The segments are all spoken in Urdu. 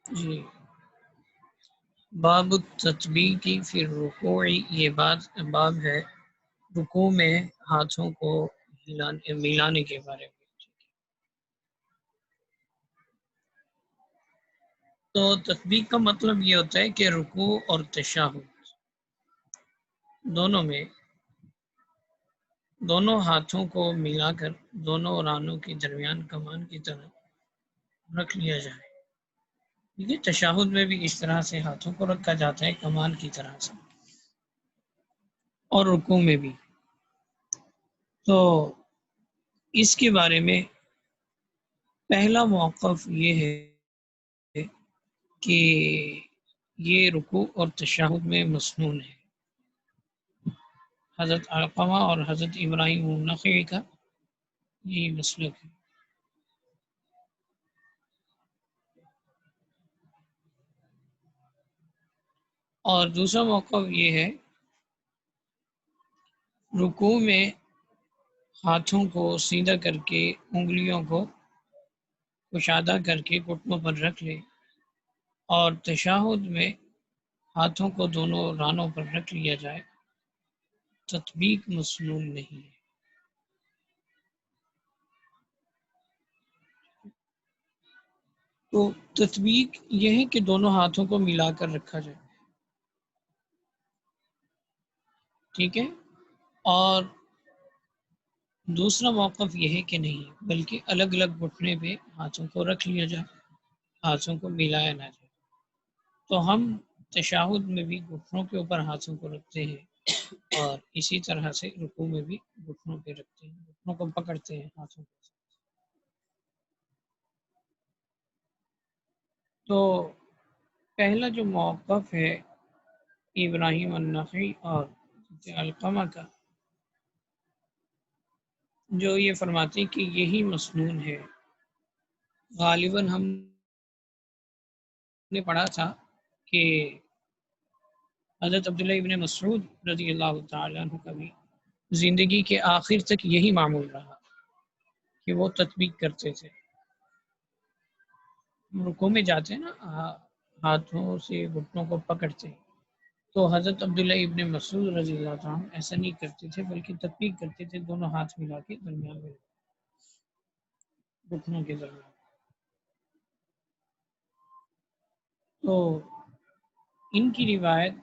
جی، باب التطبیق فی الرکوع، یہ باب ہے رکوع میں ہاتھوں کو ملانے کے بارے میں۔ تو تطبیق کا مطلب یہ ہوتا ہے کہ رکوع اور تشہد دونوں میں دونوں ہاتھوں کو ملا کر دونوں رانوں کے درمیان کمان کی طرح رکھ لیا جائے۔ دیکھیے تشہد میں بھی اس طرح سے ہاتھوں کو رکھا جاتا ہے کمان کی طرح سے، اور رکوع میں بھی۔ تو اس کے بارے میں پہلا موقف یہ ہے کہ یہ رکوع اور تشہد میں مسنون ہے۔ حضرت علقمہ اور حضرت ابراہیم النخعی کا یہ مسلک ہے۔ اور دوسرا موقف یہ ہے رکوع میں ہاتھوں کو سیدھا کر کے انگلیوں کو کشادہ کر کے گھٹنوں پر رکھ لے، اور تشہد میں ہاتھوں کو دونوں رانوں پر رکھ لیا جائے۔ تطبیق مسنون نہیں ہے۔ تو تطبیق یہ ہے کہ دونوں ہاتھوں کو ملا کر رکھا جائے، ٹھیک ہے۔ اور دوسرا موقف یہ ہے کہ نہیں، بلکہ الگ الگ گھٹنے پہ ہاتھوں کو رکھ لیا جائے، ہاتھوں کو ملایا نہ جائے۔ تو ہم تشہد میں بھی گھٹنوں کے اوپر ہاتھوں کو رکھتے ہیں، اور اسی طرح سے رکوع میں بھی گھٹنوں پہ رکھتے ہیں، گھٹنوں کو پکڑتے ہیں ہاتھوں کو۔ تو پہلا جو موقف ہے ابراہیم النخعی اور علقمہ کا، جو یہ فرماتے ہیں کہ یہی مسنون ہے۔ غالباً ہم نے پڑھا تھا کہ حضرت عبداللہ ابن مسعود رضی اللہ تعالیٰ عنہ کا بھی زندگی کے آخر تک یہی معمول رہا کہ وہ تطبیق کرتے تھے۔ رکوع میں جاتے ہیں نا، ہاتھوں سے گھٹنوں کو پکڑتے ہیں، تو حضرت عبداللہ ابن مسعود رضی اللہ تعالیٰ عنہ ایسا نہیں کرتے تھے، بلکہ تطبیق کرتے تھے، دونوں ہاتھ ملا کے درمیان میں گھٹنوں کے درمیان۔ تو ان کی روایت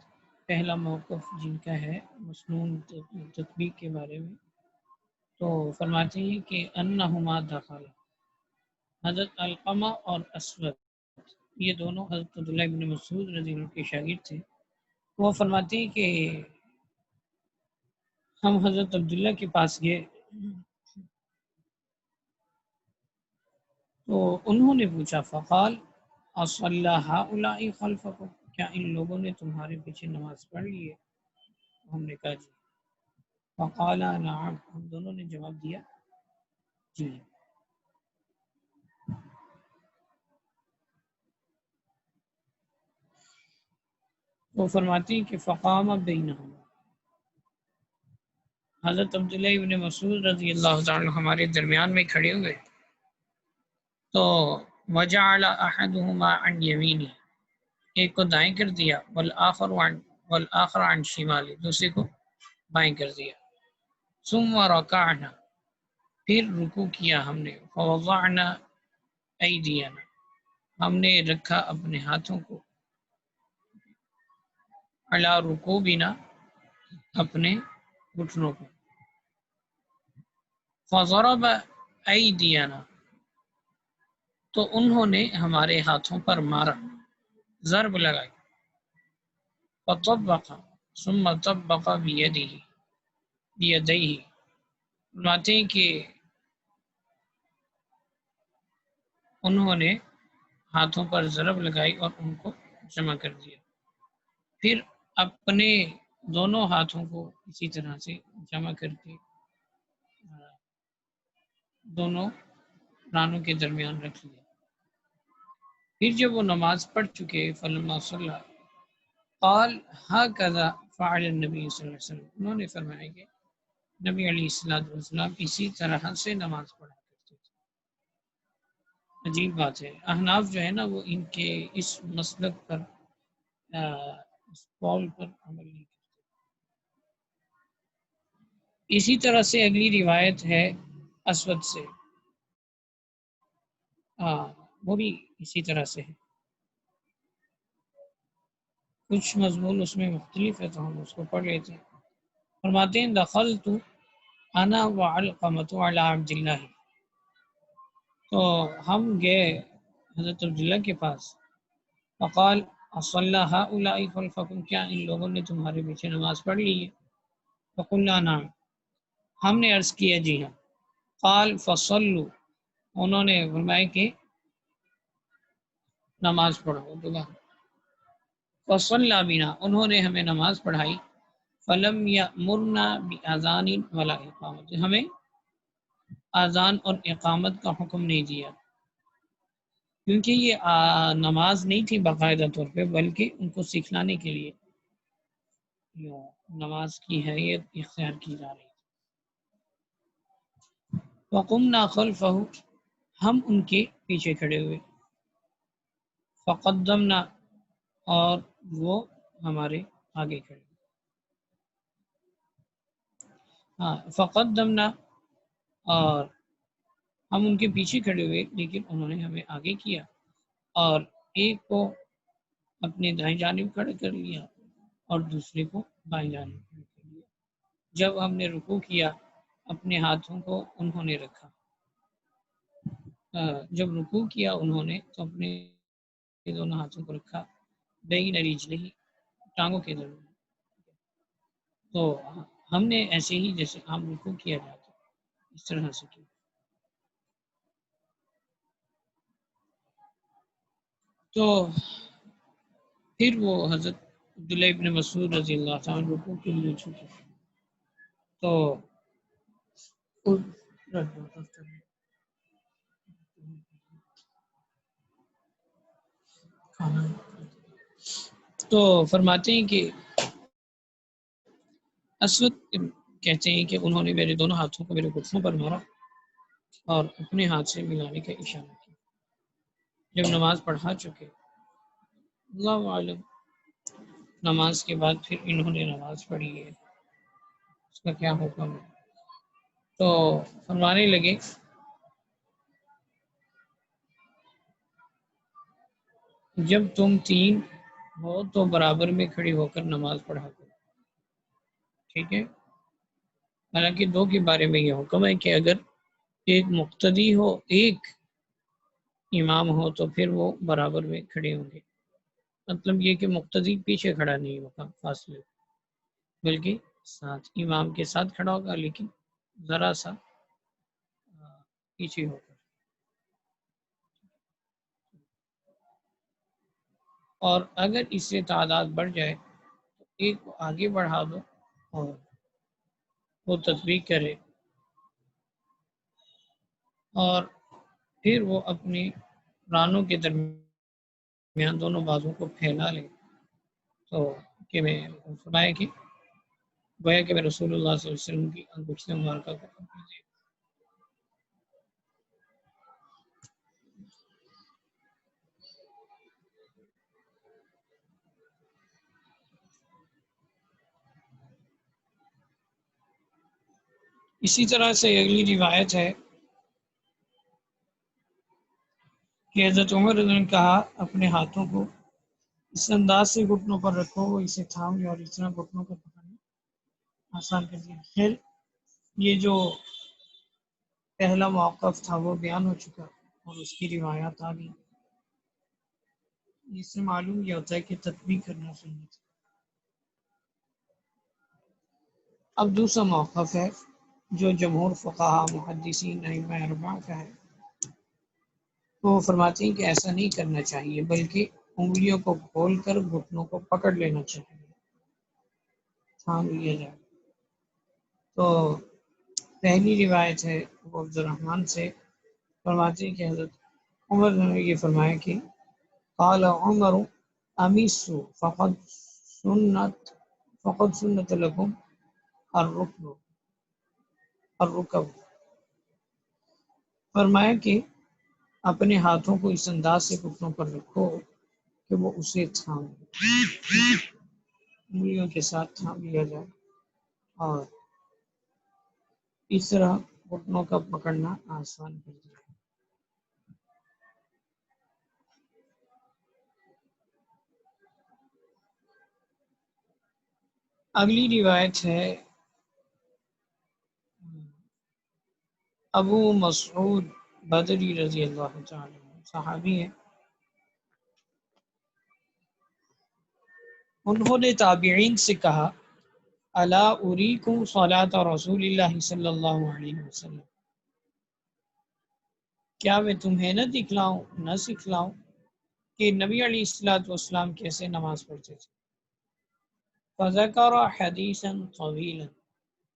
پہلا موقف جن کا ہے مسنون تطبیق کے بارے میں، تو فرماتے ہیں کہ انہما دخل، حضرت علقمہ اور اسود یہ دونوں حضرت عبداللہ ابن مسعود رضی اللہ عنہ کے شاگرد تھے۔ وہ فرماتے ہیں کہ ہم حضرت عبداللہ کے پاس گئے تو انہوں نے پوچھا، فقال اصلی ہؤلاء خلفکم، کیا ان لوگوں نے تمہارے پیچھے نماز پڑھ لی ہے؟ ہم نے کہا جی۔ فقال نعم، ہم دونوں نے جواب دیا جی۔ وہ فرماتے ہیں کہ فقام بینہما، حضرت عبداللہ ابن مسعود رضی اللہ تعالیٰ ہمارے درمیان میں کھڑے ہوئے، تو وجعل احدہما عن یمینہ، ایک کو دائیں کر دیا، والآخر عن شمالہ، دوسرے کو بائیں کر دیا۔ ثم رکعنا، پھر رکوع کیا ہم نے، فوضعنا ایدینا، ہم نے رکھا اپنے ہاتھوں کو، علی رکوبنا، اپنے گھٹنوں کو، فضرب ایدینا، تو انہوں نے ہمارے ہاتھوں پر مارا، ضرب لگائی، فطبق، ثم طبق بیدیہ، فرماتے ہیں کہ انہوں نے ہاتھوں پر ضرب لگائی اور ان کو جمع کر دیا، پھر اپنے دونوں ہاتھوں کو اسی طرح سے جمع کر کے دونوں رانوں کے درمیان رکھ لیا۔ پھر جب وہ نماز پڑھ چکے، فلما صلی قال ہکذا فعل النبی صلی اللہ علیہ وسلم، انہوں نے فرمایا کہ نبی علیہ الصلوۃ والسلام اسی طرح سے نماز پڑھا کرتے تھے۔ عجیب بات ہے، احناف جو ہے نا وہ ان کے اس مسلک پر اس قول پر عمل نہیں کرتے۔ اسی طرح سے اگلی روایت ہے اسود سے، وہ بھی اسی طرح سے ہے، کچھ مضمون اس میں مختلف ہے تو ہم اس کو پڑھ لیتے ہیں۔ فرماتے ہیں دخلت انا وعلقمۃ علی عبد اللہ، تو ہم گئے حضرت عبداللہ کے پاس، فقال اصلی هؤلاء خلفکم، کیا ان لوگوں نے تمہارے پیچھے نماز پڑھ لی ہے؟ فقلنا نعم، ہم نے عرض کیا جی ہاں۔ قال فصلوا، انہوں نے فرمایا کہ نماز پڑھو دوبارہ، فصلی بنا، انہوں نے ہمیں نماز پڑھائی، فلم یأمرنا بأذان ولا اقامت، ہمیں اذان اور اقامت کا حکم نہیں دیا، کیونکہ یہ نماز نہیں تھی باقاعدہ طور پہ، بلکہ ان کو سکھلانے کے لیے نماز کی حیت اختیار کی جا رہی ہے۔ وقمنا خلفہ، ہم ان کے پیچھے کھڑے ہوئے، فقدمنا، اور وہ ہمارے آگے کھڑے ہوئے، فقدمنا، اور ہم ان کے پیچھے کھڑے ہوئے لیکن انہوں نے ہمیں آگے کیا، اور ایک کو اپنے دائیں جانب کھڑا کر لیا اور دوسرے کو بائیں جانب کھڑا کر لیا۔ جب ہم نے رکوع کیا اپنے ہاتھوں کو انہوں نے رکھا، جب رکوع کیا انہوں نے تو اپنے دونوں ہاتھوں کو رکھا، بین رجلہ، ٹانگوں کے درمیان، تو ہم نے ایسے ہی جیسے عام رکوع کیا جاتا اس طرح سے کیا۔ تو پھر وہ حضرت عبداللہ ابن مسعود رضی اللہ عنہ رکوع کے لیے جھکے، تو تو فرماتے ہیں کہ اسود کہتے ہیں کہ انہوں نے میرے دونوں ہاتھوں کو میرے گھٹنوں پر مارا اور اپنے ہاتھ سے ملانے کا اشارہ کیا۔ جب نماز پڑھا چکے، اللہ عالم نماز کے بعد پھر انہوں نے نماز پڑھی ہے، اس کا کیا حکم ہے، تو فرمانے لگے جب تم تین ہو تو برابر میں کھڑی ہو کر نماز پڑھا کرو، ٹھیک ہے۔ حالانکہ دو کے بارے میں یہ حکم ہے کہ اگر ایک مقتدی ہو، ایک امام ہو، تو پھر وہ برابر میں کھڑے ہوں گے، مطلب یہ کہ مقتدی پیچھے کھڑا نہیں ہوگا فاصلے، بلکہ ساتھ امام کے ساتھ کھڑا ہوگا لیکن ذرا سا پیچھے ہوگا، اور اگر اس سے تعداد بڑھ جائے تو ایک کو آگے بڑھا دو اور وہ تسبیح کرے، اور پھر وہ اپنی رانوں کے درمیان دونوں بازوں کو پھیلا لے، تو کہ میں فرمایا کہ گویا کہ میں رسول اللہ صلی اللہ علیہ وسلم کی انگشت مبارکہ کو پکڑ لیا۔ اسی طرح سے اگلی روایت ہے کہ حضرت عمر رضی اللہ عنہ نے کہا اپنے ہاتھوں کو اس انداز سے گھٹنوں پر رکھو، وہ اسے تھام لیا اور اس طرح گھٹنوں کو پکڑنا آسان کر دیا۔ پھر یہ جو پہلا موقف تھا وہ بیان ہو چکا اور اس کی روایات آ گئی، اس سے معلوم یہ ہوتا ہے کہ تطبیق کرنا سنت ہے۔ اب دوسرا موقف ہے جو جمہور فقہا محدثین ائمہ اربعہ کا ہے، وہ فرماتے ہیں کہ ایسا نہیں کرنا چاہیے بلکہ انگلیوں کو کھول کر گھٹنوں کو پکڑ لینا چاہیے، تھام لیا جائے۔ تو پہلی روایت ہے وہ عبد الرحمن سے، فرماتے ہیں کہ حضرت عمر نے یہ فرمایا کہ قال عمر امیسو فقد سنت لکم الرکب، فرمایا کہ اپنے ہاتھوں کو اس انداز سے گھٹنوں پر رکھو کہ وہ اسے تھام انگلیوں کے ساتھ تھام لیا جائے اور اس طرح گھٹنوں کا پکڑنا آسان کر دیا۔ اگلی روایت ہے ابو مسعود بدری رضی اللہ تعالی عنہ، صحابی ہیں۔ انہوں نے تابعین سے کہا الا اریکم صلاۃ رسول اللہ صلی اللہ علیہ وسلم، کیا میں تمہیں نہ دکھلاؤں، نہ سکھلاؤں کہ نبی علیہ الصلوۃ والسلام کیسے نماز پڑھتے تھے؟ فذکر حدیثا طویلا،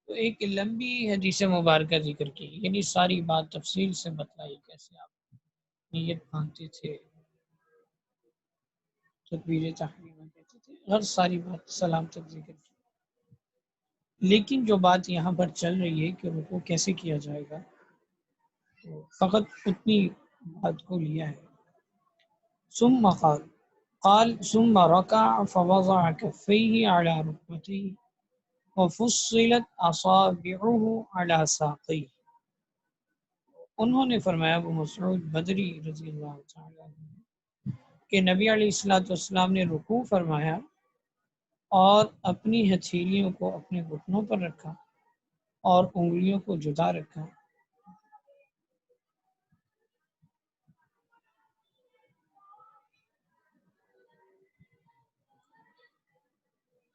تو ایک لمبی حدیث مبارکہ ذکر کی، یعنی ساری بات تفصیل سے بتلائی، کیسے آپ نیت باندھتے تھے، تکبیر تحریمہ کہتے تھے، ہر ساری بات سلام تک ذکر کی۔ لیکن جو بات یہاں پر چل رہی ہے کہ رکوع کیسے کیا جائے گا، تو فقط اتنی بات کو لیا ہے۔ ثم قال ثم ركع فوضع كفيه على ركبتيه وفصلت اصابعه على ساقيه، انہوں نے فرمایا ابو مسعود بدری رضی اللہ تعالی عنہ کہ نبی علیہ الصلوۃ والسلام نے رکوع فرمایا اور اپنی ہتھیلیوں کو اپنے گھٹنوں پر رکھا اور انگلیوں کو جدا رکھا۔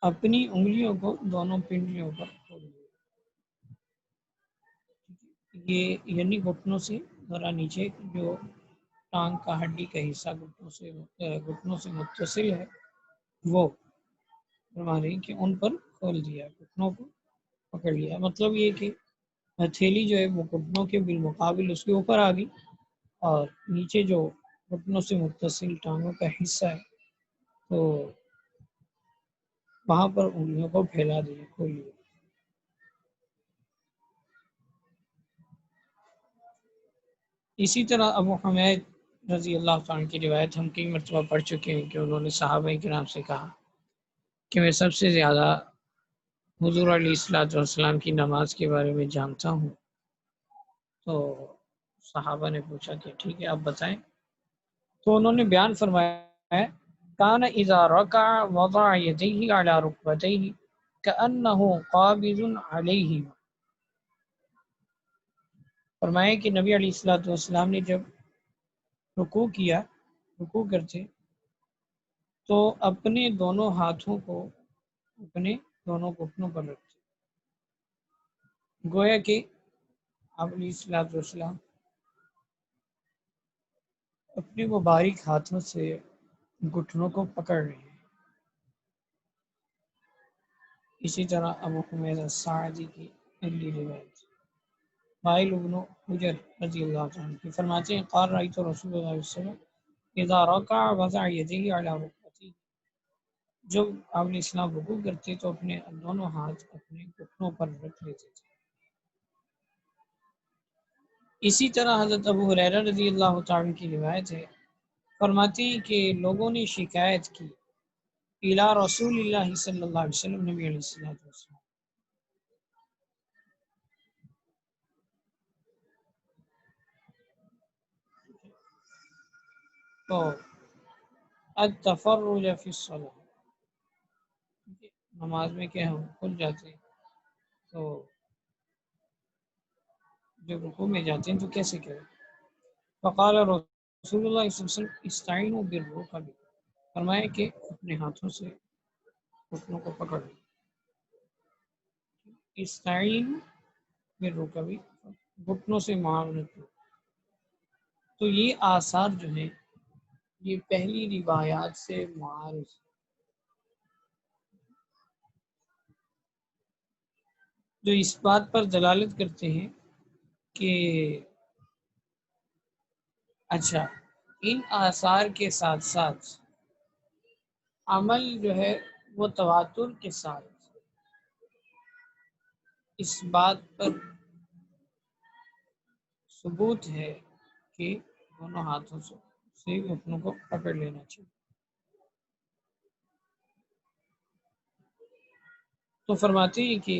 اپنی انگلیوں کو دونوں پنڈلیوں پر کھول دیا، یہ یعنی گھٹنوں سے ذرا نیچے جو ٹانگ کا ہڈی کا حصہ گھٹنوں سے متصل ہے وہ فرما رہی کہ ان پر کھول دیا، گھٹنوں کو پکڑ لیا۔ مطلب یہ کہ ہتھیلی جو ہے وہ گھٹنوں کے بالمقابل اس کے اوپر آ گئی اور نیچے جو گھٹنوں سے متصل ٹانگوں کا حصہ ہے تو وہاں پر انگلیوں کو پھیلا دیا، کھول لیا۔ اسی طرح ابو حمید رضی اللہ عنہ کی روایت ہم کئی مرتبہ پڑھ چکے ہیں کہ انہوں نے صحابہ کرام سے کہا کہ میں سب سے زیادہ حضور علیہ الصلوۃ والسلام کی نماز کے بارے میں جانتا ہوں۔ تو صحابہ نے پوچھا کہ ٹھیک ہے آپ بتائیں، تو انہوں نے بیان فرمایا کان اذا رکع وضع یدیہ علی رکبتیہ کأنہ قابض علیہما، فرمایا کہ نبی علیہ الصلوۃ والسلام نے جب رکوع کرتے تو اپنے دونوں ہاتھوں کو اپنے دونوں گھٹنوں پر رکھتے، گویا کہ آپ علیہ الصلوۃ والسلام اپنے مبارک ہاتھوں سے گھٹنوں کو پکڑ رہے ہیں۔ اسی طرح ابو حمید الساعدی کی اگلی روایت وائل بن حجر رضی اللہ عنہ کی فرماتے ہیں قال رأیت رسول اللہ صلی اللہ علیہ وسلم اذا رکع وضع یدیہ علی رکبتیہ، جب آپ علیہ السلام رکوع کرتے تو اپنے دونوں ہاتھ اپنے گھٹنوں پر رکھ لیتے تھے۔ اسی طرح حضرت ابو ہریرہ رضی اللہ تعالی کی روایت ہے، فرماتے ہیں کہ لوگوں نے شکایت کی الی رسول اللہ صلی اللہ علیہ وسلم، نبی علیہ السلام تو التفرج فی الصلاۃ، نماز میں کہ ہم کھل جاتے ہیں تو جب رکوع میں جاتے ہیں تو کیسے کریں؟ فقال رسول اللہ صلی اللہ علیہ وسلم استعینوا بالرکب، فرمایا کہ اپنے ہاتھوں سے گھٹنوں کو پکڑ لیں، استعین بالرکب، گھٹنوں سے معاونت لو۔ تو یہ آثار جو ہیں یہ پہلی روایات سے معارض، جو اس بات پر دلالت کرتے ہیں کہ اچھا ان آثار کے ساتھ ساتھ عمل جو ہے وہ تواتر کے ساتھ اس بات پر ثبوت ہے کہ دونوں ہاتھوں سے گھٹنوں کو پکڑ لینا چاہیے۔ تو فرماتے ہیں کہ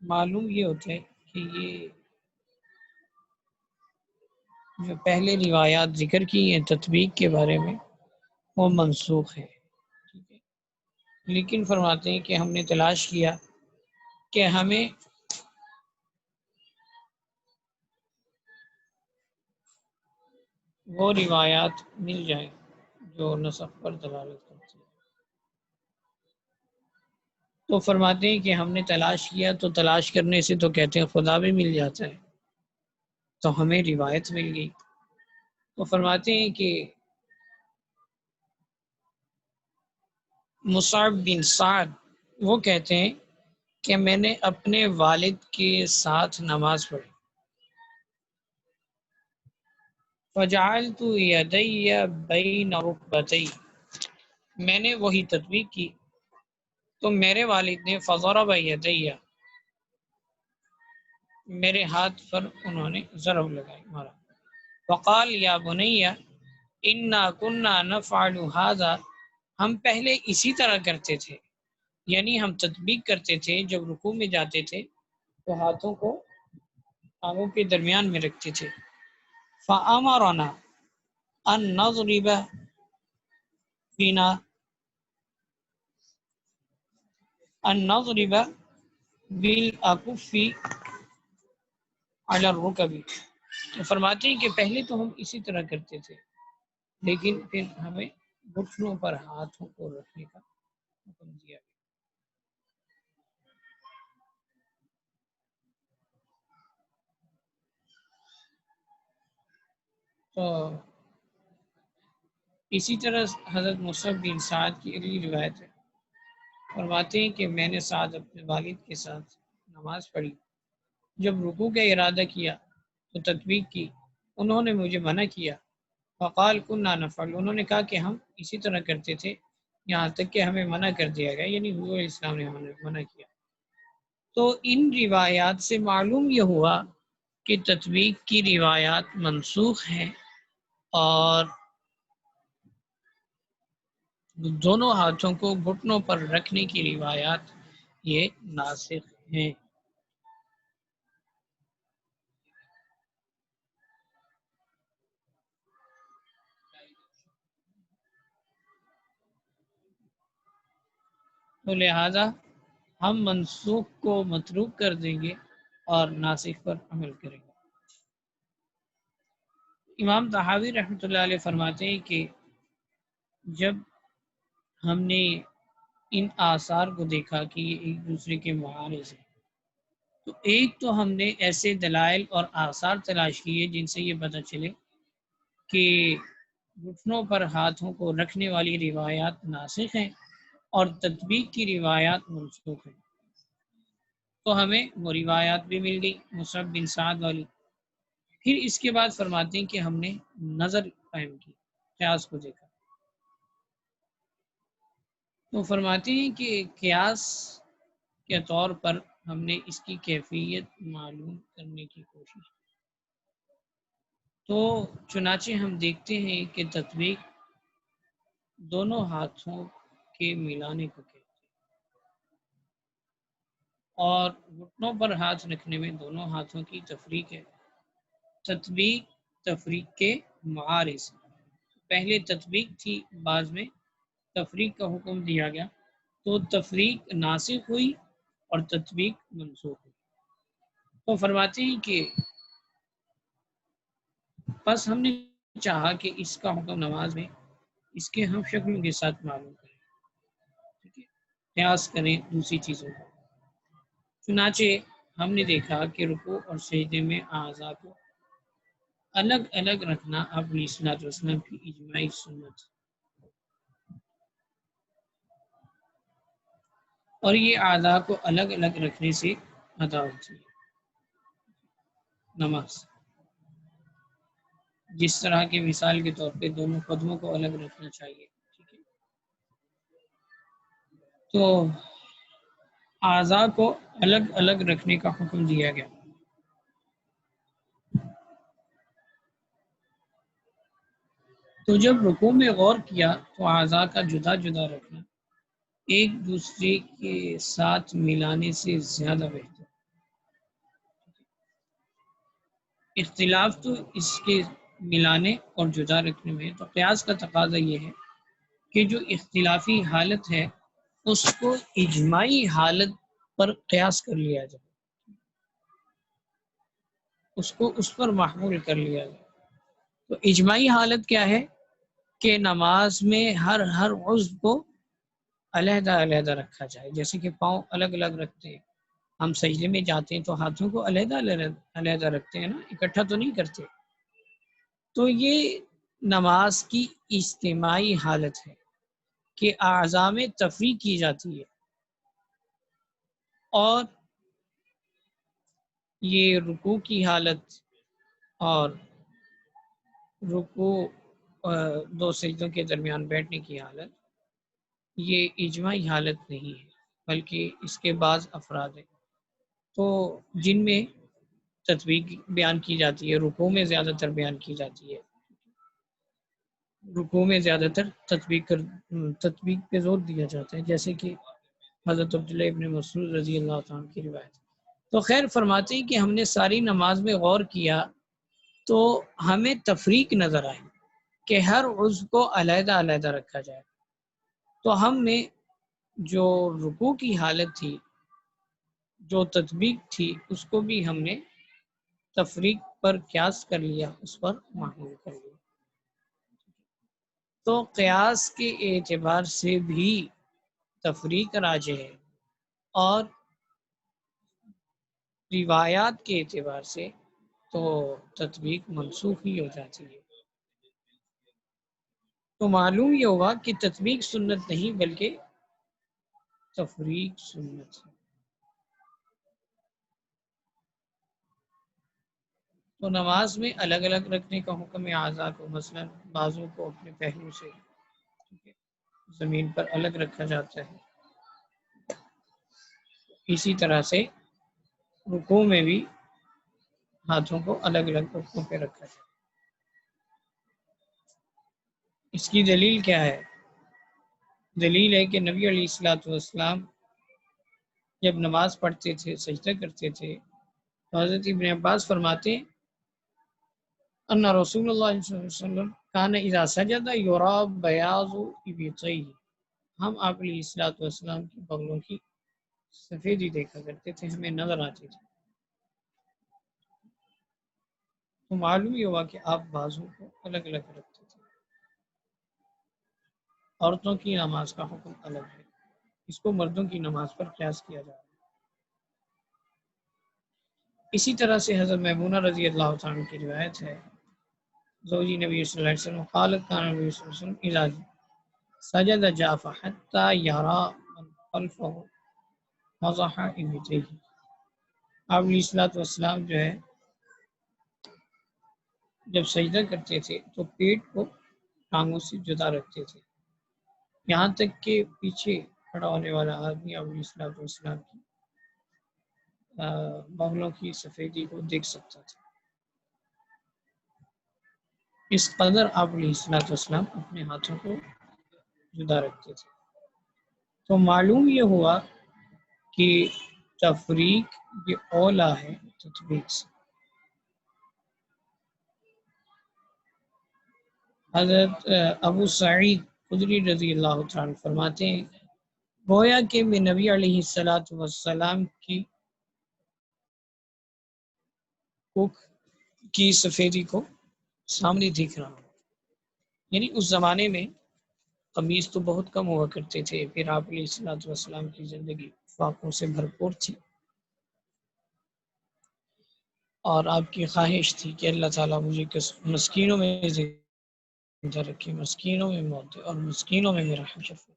معلوم یہ ہوتا ہے کہ یہ جو پہلے روایات ذکر کی ہیں تطبیق کے بارے میں وہ منسوخ ہے، ٹھیک ہے، لیکن فرماتے ہیں کہ ہم نے تلاش کیا کہ ہمیں وہ روایات مل جائیں جو نسخ پر دلالت کرتی ہیں۔ تو فرماتے ہیں کہ ہم نے تلاش کیا، تو تلاش کرنے سے تو کہتے ہیں خدا بھی مل جاتا ہے، تو ہمیں روایت مل گئی۔ تو فرماتے ہیں کہ مصعب بن سعد وہ کہتے ہیں کہ میں نے اپنے والد کے ساتھ نماز پڑھی، فجعلت یدی بین رکبتی، میں نے وہی تطبیق کی تو میرے والد نے فضرب یدی، میرے ہاتھ پر انہوں نے ضرب لگائی، مارا، وقال یا بنی انا کنا نفعل هذا، ہم پہلے اسی طرح کرتے تھے، یعنی ہم تطبیق کرتے تھے جب رکوع میں جاتے تھے تو ہاتھوں کو آنگوں کے درمیان میں رکھتے تھے، فامرنا ان نضرب فینا ان نضرب بالاکف علی الرکب، تو فرماتے ہیں کہ پہلے تو ہم اسی طرح کرتے تھے لیکن پھر ہمیں گھٹنوں پر ہاتھوں کو رکھنے کا حکم دیا گیا۔ تو اسی طرح حضرت مصعب بن سعد کی اگلی روایت ہے، فرماتے ہیں کہ میں نے سعد اپنے والد کے ساتھ نماز پڑھی، جب رکوع کا ارادہ کیا تو تطبیق کی، انہوں نے مجھے منع کیا، فقال کنا نفعل، انہوں نے کہا کہ ہم اسی طرح کرتے تھے یہاں تک کہ ہمیں منع کر دیا گیا، یعنی حضور علیہ السلام نے ہمیں منع کیا۔ تو ان روایات سے معلوم یہ ہوا کہ تطبیق کی روایات منسوخ ہیں اور دونوں ہاتھوں کو گھٹنوں پر رکھنے کی روایات یہ ناسخ ہیں۔ تو لہذا ہم منسوخ کو متروک کر دیں گے اور ناسخ پر عمل کریں گے۔ امام طحاوی رحمۃ اللہ علیہ فرماتے ہیں کہ جب ہم نے ان آثار کو دیکھا کہ یہ ایک دوسرے کے معارض ہیں، تو ایک تو ہم نے ایسے دلائل اور آثار تلاش کیے جن سے یہ پتہ چلے کہ گھٹنوں پر ہاتھوں کو رکھنے والی روایات ناسخ ہیں اور تطبیق کی روایات منسوخ ہیں، تو ہمیں وہ روایات بھی مل گئی مصعب بن سعد والی۔ پھر اس کے بعد فرماتے ہیں کہ ہم نے نظر قائم کی، قیاس کو دیکھا، تو فرماتے ہیں کہ قیاس کے طور پر ہم نے اس کی کیفیت معلوم کرنے کی کوشش کی، تو چنانچہ ہم دیکھتے ہیں کہ تطبیق دونوں ہاتھوں کے ملانے کو کہتے ہیں، اور گھٹنوں پر ہاتھ رکھنے میں دونوں ہاتھوں کی تفریق ہے۔ تطبیق تفریق کے معارض، پہلے تطبیق تھی، بعد میں تفریق کا حکم دیا گیا، تو تفریق ناسخ ہوئی اور تطبیق منسوخ ہوئی۔ تو فرماتے ہیں کہ بس ہم نے چاہا کہ اس کا حکم نماز میں اس کے ہم شکلوں کے ساتھ معلوم کریں، ٹھیک ہے، قیاس کریں دوسری چیزوں کو۔ چنانچہ ہم نے دیکھا کہ رکوع اور سجدے میں اعضاء کو الگ الگ رکھنا آپ علیہ الصلوۃ والسلام کی اجماعی سنت، اور یہ اعضاء کو الگ الگ رکھنے سے ادا ہوتی ہے نماز، جس طرح کی مثال کے طور پہ دونوں قدموں کو الگ رکھنا چاہیے، ٹھیک ہے، تو اعضاء کو الگ الگ رکھنے کا حکم دیا گیا۔ تو جب رکوع میں غور کیا تو اعضاء کا جدا جدا رکھنا ایک دوسرے کے ساتھ ملانے سے زیادہ بہتر۔ اختلاف تو اس کے ملانے اور جدا رکھنے میں ہے، تو قیاس کا تقاضا یہ ہے کہ جو اختلافی حالت ہے اس کو اجماعی حالت پر قیاس کر لیا جائے، اس کو اس پر محمول کر لیا جائے۔ تو اجماعی حالت کیا ہے کہ نماز میں ہر عضو کو علیحدہ علیحدہ رکھا جائے، جیسے کہ پاؤں الگ الگ رکھتے ہیں، ہم سجدے میں جاتے ہیں تو ہاتھوں کو علیحدہ علیحدہ رکھتے ہیں نا، اکٹھا تو نہیں کرتے۔ تو یہ نماز کی اجتماعی حالت ہے کہ اعضاء میں تفریق کی جاتی ہے، اور یہ رکوع کی حالت اور رکوع دو سجدوں کے درمیان بیٹھنے کی حالت یہ اجماعی حالت نہیں ہے، بلکہ اس کے بعض افراد ہیں تو جن میں تطبیق بیان کی جاتی ہے، رکوع میں زیادہ تر بیان کی جاتی ہے، رکوع میں زیادہ تر تطبیق پہ زور دیا جاتا ہے، جیسے کہ حضرت عبداللہ ابن مسعود رضی اللہ عنہ کی روایت۔ تو خیر فرماتے ہیں کہ ہم نے ساری نماز میں غور کیا تو ہمیں تفریق نظر آئی کہ ہر عضو کو علیحدہ علیحدہ رکھا جائے۔ تو ہم نے جو رکوع کی حالت تھی، جو تطبیق تھی، اس کو بھی ہم نے تفریق پر قیاس کر لیا، اس پر محمول کر لیا۔ تو قیاس کے اعتبار سے بھی تفریق راجح ہے، اور روایات کے اعتبار سے تو تطبیق منسوخ ہی ہو جاتی ہے۔ تو معلوم یہ ہوگا کہ تطبیق سنت نہیں بلکہ تفریق سنت ہے۔ تو نماز میں الگ الگ رکھنے کا حکم ہے اعضاء کو، مثلا بازو کو اپنے پہلو سے زمین پر الگ رکھا جاتا ہے، اسی طرح سے رکوع میں بھی ہاتھوں کو الگ الگ رکوع پہ رکھا جاتا ہے۔ اس کی دلیل کیا ہے؟ دلیل ہے کہ نبی علیہ الصلوۃ والسلام جب نماز پڑھتے تھے، سجدہ کرتے تھے، تو حضرت ابن عباس فرماتے ہیں ان رسول اللہ صلی اللہ علیہ وسلم کان اذا سجد یرا بیاض ابطیہ، ہم آپ علیہ الصلوۃ والسلام کی بغلوں کی سفیدی دیکھا کرتے تھے، ہمیں نظر آتی تھی۔ تو معلوم یہ ہوا کہ آپ بازو کو الگ الگ رکھتے تھے۔ عورتوں کی نماز کا حکم الگ ہے، اس کو مردوں کی نماز پر قیاس کیا جا رہا ہے۔ اسی طرح سے حضرت میمونہ رضی اللہ عنہ کی روایت ہے، زوجی نبی صلی اللہ علیہ وسلم قالت کان نبی صلی اللہ علیہ وسلم اذا سجد جاف حتى يرى من خلفه مضح ابطیہ، آپ علیہ الصلوۃ والسلام جو ہے جب سجدہ کرتے تھے تو پیٹ کو ٹانگوں سے جدا رکھتے تھے، یہاں تک کہ پیچھے کھڑا ہونے والا آدمی آپ علیہ الصلوۃ والسلام کی بغلوں کی سفیدی کو دیکھ سکتا تھا۔ اس قدر آپ علیہ الصلوۃ والسلام اپنے ہاتھوں کو جدا رکھتے تھے۔ تو معلوم یہ ہوا کہ تفریق یہ اولا ہے تطبیق سے۔ حضرت ابو سعید خدری رضی اللہ عنہ فرماتے ہیں گویا کہ میں نبی علیہ الصلوۃ والسلام کی کوکھ کی سفیدی کو سامنے دیکھ رہا ہوں، یعنی اس زمانے میں قمیض تو بہت کم ہوا کرتے تھے، پھر آپ علیہ الصلوۃ والسلام کی زندگی فاقوں سے بھرپور تھی، اور آپ کی خواہش تھی کہ اللہ تعالیٰ مجھے مسکینوں میں زندہ رکھے، مسکینوں میں موت دے اور مسکینوں میں میرا حشر ہو۔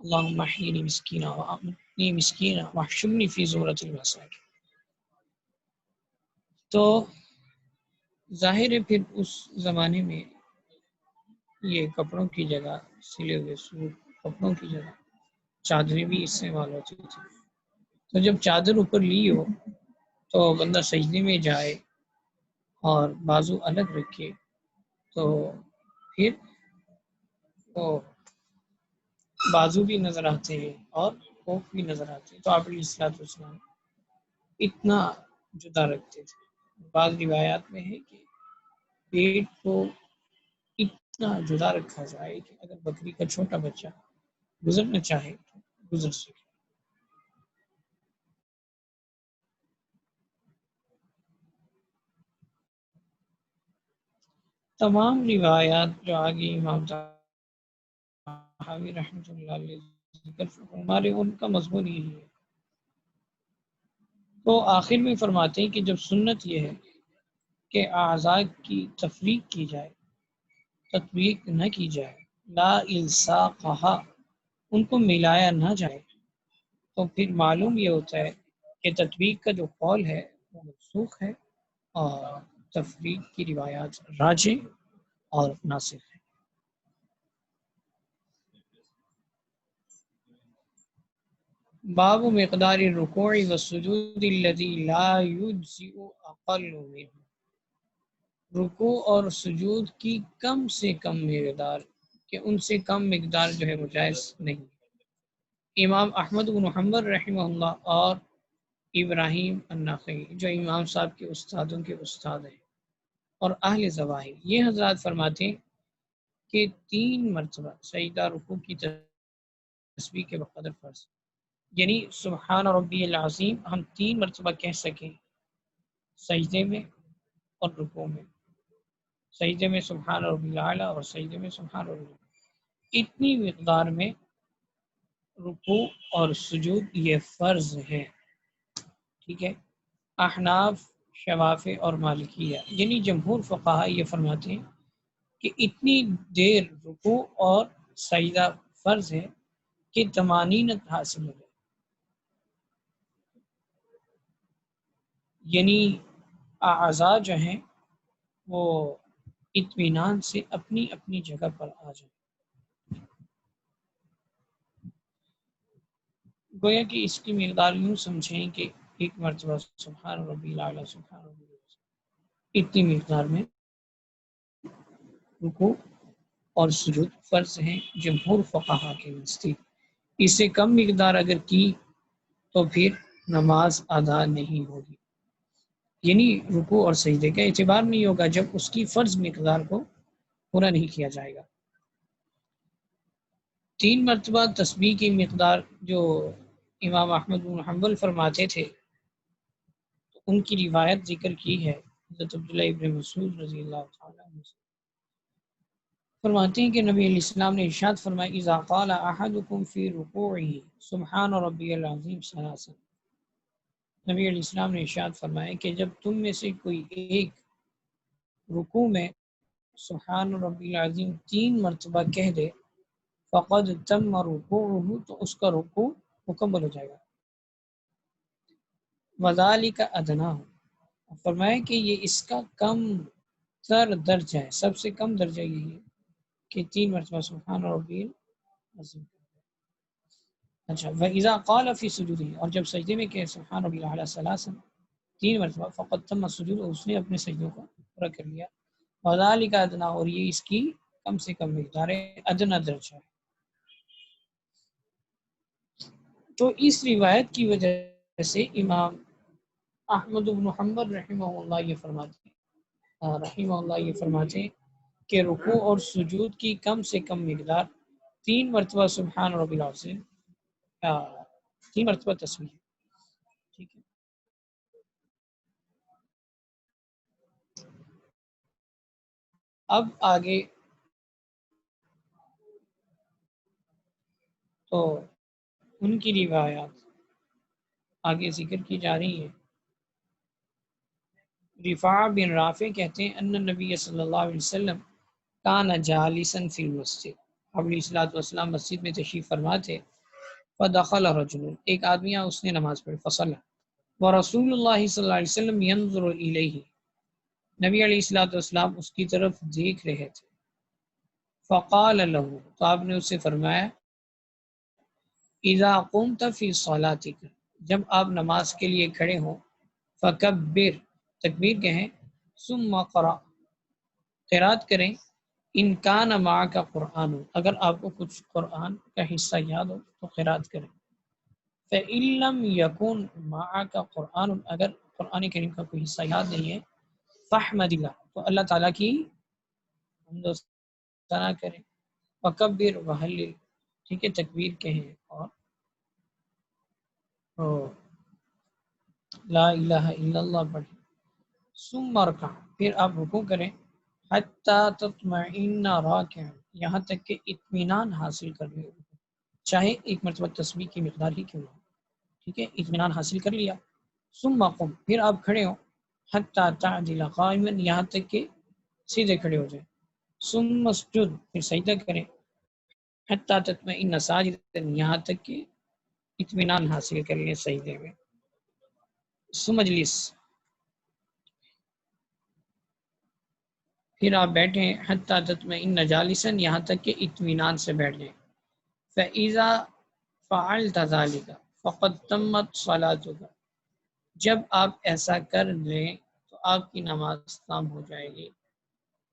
اللہم احیینی مسکینا وامتنی مسکینا واحشرنی فی زمرۃ المساکین۔ تو ظاہر ہے پھر اس زمانے میں یہ کپڑوں کی جگہ، سلے ہوئے سوٹ کپڑوں کی جگہ چادریں بھی استعمال ہوتی تھی۔ تو جب چادر اوپر لی ہو تو بندہ سجدے میں جائے اور بازو الگ رکھے، تو پھر وہ بازو بھی نظر آتے ہیں اور کوف بھی نظر آتے ہیں. تو آپ علیہ الصلوۃ والسلام اتنا جدا رکھتے تھے. بعض روایات میں ہے کہ پیٹ کو اتنا جدا رکھا جائے کہ اگر بکری کا چھوٹا بچہ گزرنا چاہے تو گزر سکے. تمام روایات جو آگے امام طحاوی رحمۃ اللہ علیہ ذکر ہمارے ان کا مضمون یہی ہے. تو آخر میں فرماتے ہیں کہ جب سنت یہ ہے کہ اعضاء کی تفریق کی جائے، تطبیق نہ کی جائے، لا الصاقہا ان کو ملایا نہ جائے، تو پھر معلوم یہ ہوتا ہے کہ تطبیق کا جو قول ہے وہ منسوخ ہے اور تفریق کی روایات راجح اور ناسخ ہے. باب مقدار الرکوع والسجود الذي لا يجزئ اقل منه، رکوع اور سجود کی کم سے کم مقدار کہ ان سے کم مقدار جو ہے وہ جائز نہیں. امام احمد بن حنبل رحمہ اللہ اور ابراہیم النخعی جو امام صاحب کے استادوں کے استاد ہیں اور اہل ظواہر، یہ حضرات فرماتے ہیں کہ 3 مرتبہ سجدہ رکوع کی تسبیح کے بقدر فرض، یعنی سبحان ربی العظیم ہم 3 مرتبہ کہہ سکیں سجدے میں اور رکوع میں. سجدے میں سبحان ربی الاعلیٰ اور سجدے میں سبحان ربی الاعلیٰ. اتنی مقدار میں رکوع اور سجود یہ فرض ہے. ٹھیک ہے. احناف، شوافع اور مالکیہ یعنی جمہور فقہا یہ فرماتے ہیں کہ اتنی دیر رکوع اور سجدہ فرض ہے کہ طمانینت حاصل ہو جائے، یعنی اعضاء جو ہیں وہ اطمینان سے اپنی اپنی جگہ پر آ جائیں. گویا کہ اس کی مقدار یوں سمجھیں کہ 1 مرتبہ سبحان ربی الاعلیٰ سبحان ربی الاعلیٰ، اتنی مقدار میں رکوع اور سجود فرض ہیں جمہور فقہا کے نزدیک. اس سے کم مقدار اگر کی تو پھر نماز ادا نہیں ہوگی، یعنی رکوع اور سجدے کا اعتبار نہیں ہوگا جب اس کی فرض مقدار کو پورا نہیں کیا جائے گا. 3 مرتبہ تسبیح کی مقدار جو امام احمد بن حنبل فرماتے تھے تو ان کی روایت ذکر کی ہے حضرت عبداللہ ابن مسعود رضی اللہ تعالیٰ عنہ سے. فرماتے ہیں کہ نبی علیہ السلام نے ارشاد فرمایا اذا قال احدکم فی رکوعہ سبحان ربی العظیم ثلاثا. نبی علیہ السلام نے ارشاد فرمایا کہ جب تم میں سے کوئی ایک رکوع میں سبحان ربی العظیم 3 مرتبہ کہہ دے فقد تم رکوعہ تو اس کا رکوع مکمل ہو جائے گا. وذالک ادنیٰ، فرمایا کہ یہ اس کا کم تر درجہ ہے، سب سے کم درجہ یہی ہے کہ 3 مرتبہ سبحان ربی العظیم. اچھا وَإِذَا قَالَ فِي سُجُودِهِ، اور جب سجدے میں کہ سبحان ربی الاعلیٰ ثلاثا 3 مرتبہ فقد تم السجود، اس نے اپنے سجدوں کو پورا کر لیا. وذالک ادنیٰ، اور یہ اس کی کم سے کم مقدار ہے، ادنیٰ درجہ ہے. تو اس روایت کی وجہ سے امام احمد بن حنبل رحمہ اللہ یہ فرماتے ہیں کہ رکوع اور سجود کی کم سے کم مقدار 3 مرتبہ سبحان ربی العظیم، 3 مرتبہ تسبیح. ٹھیک ہے. اب آگے تو ان کی روایات آگے ذکر کی جا رہی ہیں. رفاع بن رافع کہتے ہیں ان نبی صلی اللہ علیہ وسلم کان جالسا فی المسجد، آپ علیہ الصلوۃ والسلام مسجد میں تشریف فرما تھے. فدخل رجل، ایک آدمی آیا اس نے نماز پڑھی. فصلی ورسول اللہ صلی اللہ علیہ وسلم ينظر الیہ، نبی علیہ الصلوۃ والسلام اس کی طرف دیکھ رہے تھے. فقال له، تو آپ نے اس سے فرمایا اذا قمت فی صلاتک، جب آپ نماز کے لیے کھڑے ہوں، فکبر، تکبیر کہیں، ثم قرأ، قرات کریں، ان کان معک قرآن، اگر آپ کو کچھ قرآن کا حصہ یاد ہو تو قرات کریں۔ فإن لم يكن معك قرآن، اگر قرآن کریم کا کوئی حصہ یاد نہیں ہے، فاحمد اللہ، تو اللہ تعالیٰ کی حمد و ثنا کریں، وکبر وحلل، ٹھیک ہے، تکبیر کہیں اور لا الہ الا اللہ پڑھیں، ثم ارکع، پھر آپ رکوع کریں، حتی تطمئن راکعا، یہاں تک کہ اطمینان حاصل کر لیں، چاہے ایک مرتبہ تسبیح کی مقدار ہی کیوں نہ ہو، ٹھیک ہے، اطمینان حاصل کر لیا۔ ثم قم، پھر آپ کھڑے ہوں، حتی تعدل قائما، یہاں تک کہ سیدھے کھڑے ہو جائیں۔ ثم اسجد، پھر سجدہ کریں، حتی تطمئن ساجدا، یہاں تک کہ اطمینان حاصل کر لیں سجدے میں۔ ثم اجلس، پھر آپ بیٹھیں، حتی تطمئن جالسا، یہاں تک کہ اطمینان سے بیٹھ جائیں۔ فإذا فعلت ذلك فقد تمت صلاتك، جب آپ ایسا کر لیں تو آپ کی نماز تمام ہو جائے گی۔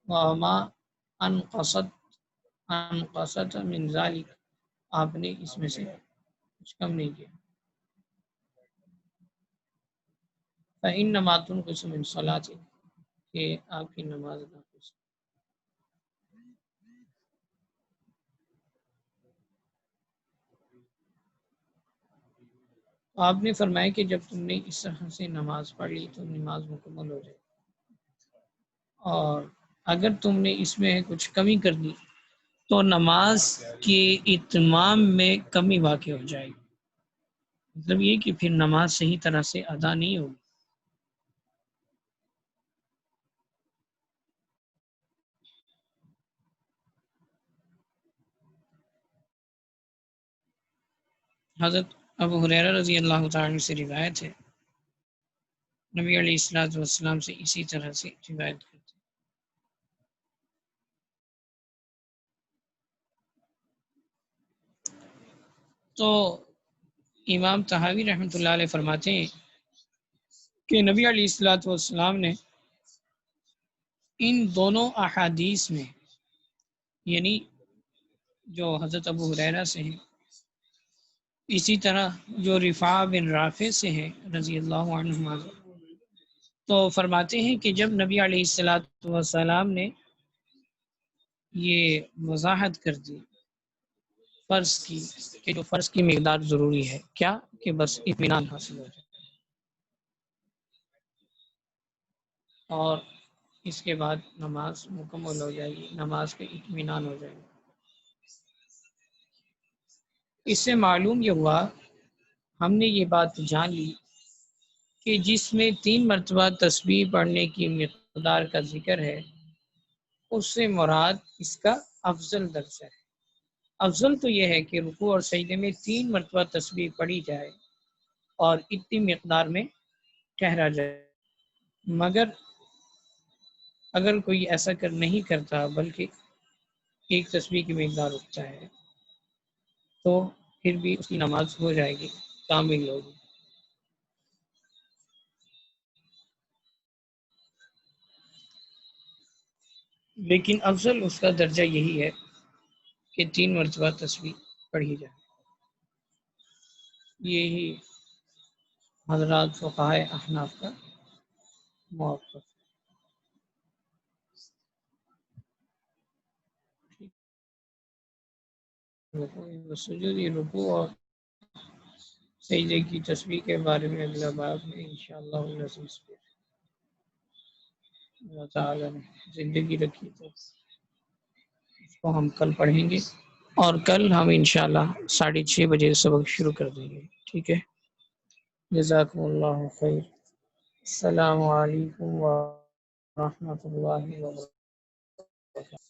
وما انقصت من ذلك، آپ نے اس میں سے کچھ کم نہیں کیا۔ فإنما تنقص من صلاتك، کہ آپ کی نماز ناقص۔ آپ نے فرمایا کہ جب تم نے اس طرح سے نماز پڑھ لی تو نماز مکمل ہو جائے، اور اگر تم نے اس میں کچھ کمی کر دی تو نماز کے اتمام میں کمی واقع ہو جائے گی، مطلب یہ کہ پھر نماز صحیح طرح سے ادا نہیں ہوگی۔ حضرت ابو ہریرہ رضی اللہ تعالیٰ عنہ سے روایت ہے، نبی علیہ الصلوۃ والسلام سے اسی طرح سے روایت کرتے ہیں۔ تو امام طحاوی رحمۃ اللہ علیہ فرماتے ہیں کہ نبی علیہ الصلوۃ والسلام نے ان دونوں احادیث میں، یعنی جو حضرت ابو ہریرہ سے ہیں، اسی طرح جو رفاع بن رافع سے ہیں رضی اللہ عنہما، تو فرماتے ہیں کہ جب نبی علیہ الصلوۃ والسلام نے یہ وضاحت کر دی فرض کی، کہ جو فرض کی مقدار ضروری ہے کیا، کہ بس اطمینان حاصل ہو جائے، اور اس کے بعد نماز مکمل ہو جائے گی، نماز کے اطمینان ہو جائے گا۔ اس سے معلوم یہ ہوا، ہم نے یہ بات جان لی کہ جس میں 3 مرتبہ تسبیح پڑھنے کی مقدار کا ذکر ہے، اس سے مراد اس کا افضل درجہ ہے۔ افضل تو یہ ہے کہ رکوع اور سجدے میں 3 مرتبہ تسبیح پڑھی جائے اور اتنی مقدار میں ٹھہرا جائے، مگر اگر کوئی ایسا نہیں کرتا بلکہ ایک تسبیح کی مقدار رکھتا ہے تو پھر بھی اس کی نماز ہو جائے گی، کامل ہوگی۔ لیکن افضل اس کا درجہ یہی ہے کہ 3 مرتبہ تسبیح پڑھی جائے۔ یہی حضرات فقہائے احناف کا موقف۔ رکوع اور سجدے کی تسبیح کے بارے میں اگلا باب میں انشاءاللہ العزیز اللہ تعالیٰ نے زندگی رکھی تو اس کو ہم کل پڑھیں گے، اور کل ہم انشاءاللہ 6:30 بجے سبق شروع کر دیں گے، ٹھیک ہے۔ جزاکم اللہ خیر، السلام علیکم ورحمۃ اللہ وبرکاتہ۔